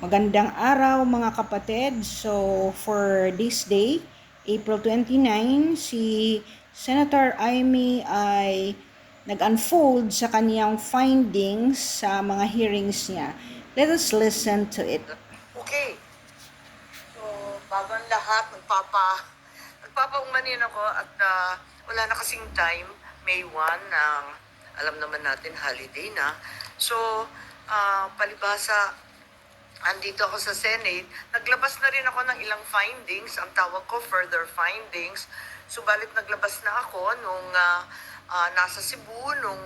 Magandang araw mga kapatid. So for this day, April 29, si Senator Amy ay nag-unfold sa kaniyang findings sa mga hearings niya. Let us listen to it. Okay. So, bago ang lahat, nagpapaumanin ako at wala na kasing time. May 1 ng alam naman natin holiday na. So, palibasa, andito ako sa Senate. Naglabas na rin ako ng ilang findings. Ang tawag ko, further findings. Subalit naglabas na ako nung nasa Cebu nung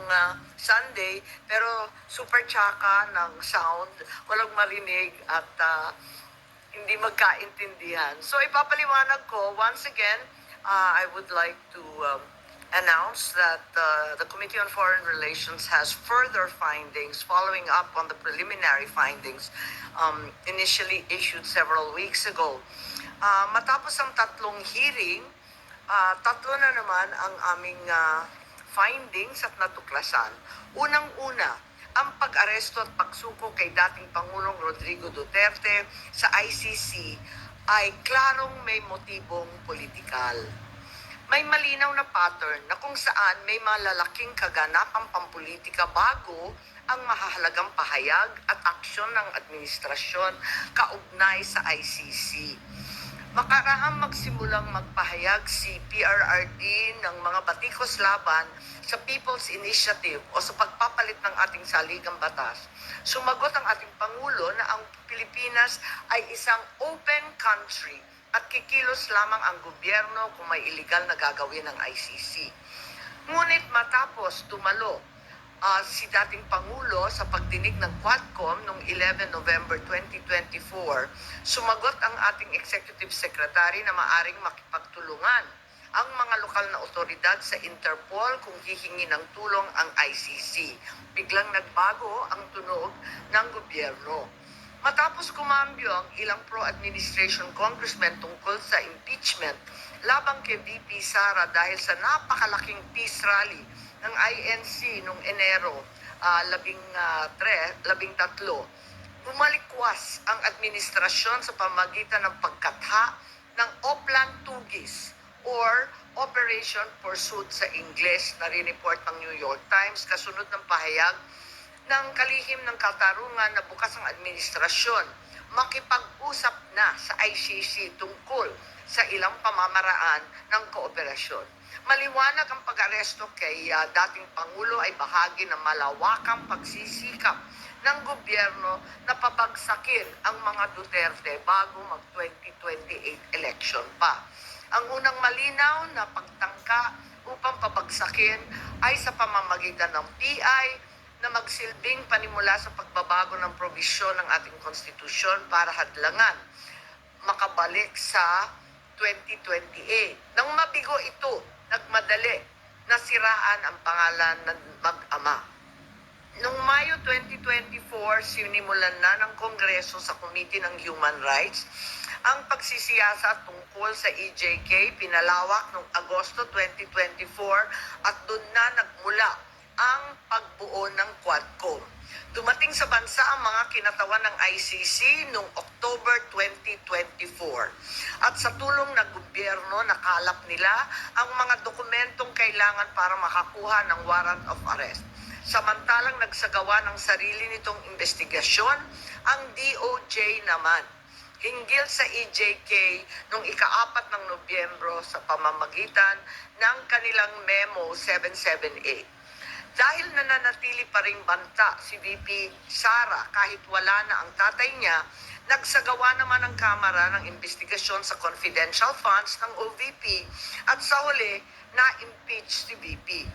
Sunday, pero super tsaka ng sound, walang marinig at hindi magkaintindihan. So ipapaliwanag ko, once again, I would like to announce that the Committee on Foreign Relations has further findings following up on the preliminary findings initially issued several weeks ago. Matapos ang tatlong hearing, tatlo na naman ang aming findings at natuklasan. Unang-una, ang pag-aresto at pagsuko kay dating Pangulong Rodrigo Duterte sa ICC ay klarong may motibong politikal. May malinaw na pattern na kung saan may malalaking kaganapang pampolitika bago ang mahahalagang pahayag at aksyon ng administrasyon kaugnay sa ICC. Makaraang magsimulang magpahayag si PRRD ng mga batikos laban sa People's Initiative o sa pagpapalit ng ating saligang batas. Sumagot ang ating Pangulo na ang Pilipinas ay isang open country at kikilos lamang ang gobyerno kung may illegal na gagawin ng ICC. Ngunit matapos tumalo si dating Pangulo sa pagdinig ng Quadcom noong 11 November 2024, sumagot ang ating Executive Secretary na maaring makipagtulungan ang mga lokal na otoridad sa Interpol kung hihingi ng tulong ang ICC. Biglang nagbago ang tunog ng gobyerno. Matapos kumambyo ang ilang pro-administration congressmen tungkol sa impeachment labang kay VP Sara dahil sa napakalaking peace rally ng INC noong Enero 13, bumalikwas ang administrasyon sa pamagitan ng pagkatha ng Oplan Tugis or Operation Pursuit sa Ingles na rineport ng New York Times kasunod ng pahayag ng kalihim ng katarungan na bukas ang administrasyon makipag-usap na sa ICC tungkol sa ilang pamamaraan ng kooperasyon. Maliwanag ang pag-aresto kay dating Pangulo ay bahagi ng malawakang pagsisikap ng gobyerno na pabagsakin ang mga Duterte bago mag-2028 election pa. Ang unang malinaw na pagtangka upang pabagsakin ay sa pamamagitan ng PI na magsilbing panimula sa pagbabago ng probisyon ng ating konstitusyon para hadlangan makabalik sa 2028. Nang mabigo ito, nagmadali na siraan ang pangalan ng mag-ama. Noong Mayo 2024, sinimulan na ng Kongreso sa Committee ng Human Rights ang pagsisiyasa tungkol sa EJK, pinalawak noong Agosto 2024 at doon na nagmula ang pagbuo ng Quadcom. Dumating sa bansa ang mga kinatawan ng ICC noong October 2024. At sa tulong ng gobyerno, nakalap nila ang mga dokumentong kailangan para makakuha ng warrant of arrest. Samantalang nagsagawa ng sarili nitong investigasyon, ang DOJ naman hinggil sa EJK noong ika-4 ng Nobyembro sa pamamagitan ng kanilang Memo 778. Dahil nananatili pa ring banta si VP Sara kahit wala na ang tatay niya, nagsagawa naman ang Kamara ng investigasyon sa confidential funds ng OVP at sa huli, na-impeach si VP.